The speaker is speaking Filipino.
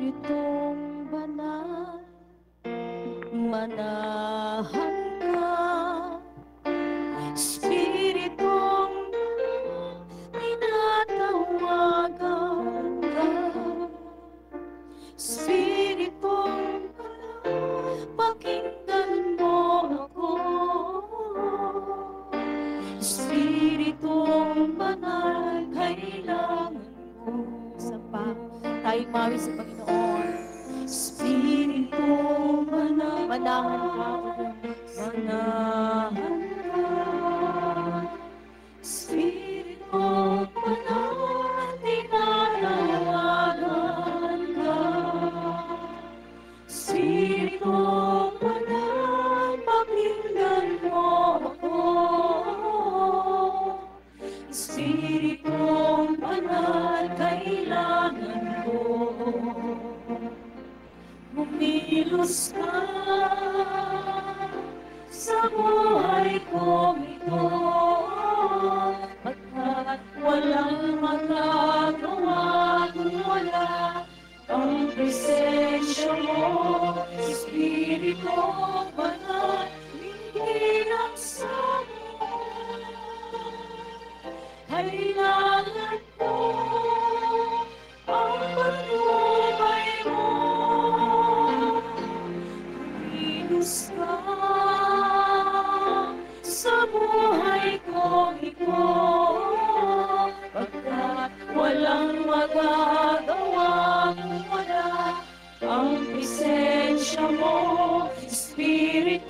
Espiritong banal, manahan ka. Espiritong banal, tinatawagan ka. Espiritong banal, pakinggan mo ako. Espiritong banal, kailangan ko. Isa pa, tayo mawi sa Panginoon. Espiritong banal, manahan ka. Manahan ka. Espiritong banal, tinatawagan ka. Espiritong banal, pakinggan mo ako. Espiritong banal, kailangan ko. Bumilos ka sa buhay kong ito, pagkat walang magagawa kung wala ang presensya mo. Espiritong banal, hindi lang sa kailangan ko ang patnubay mo. Kumilos ka sa buhay kong ito, pagkat walang magagawa kung wala ang presensya mo. Espiritu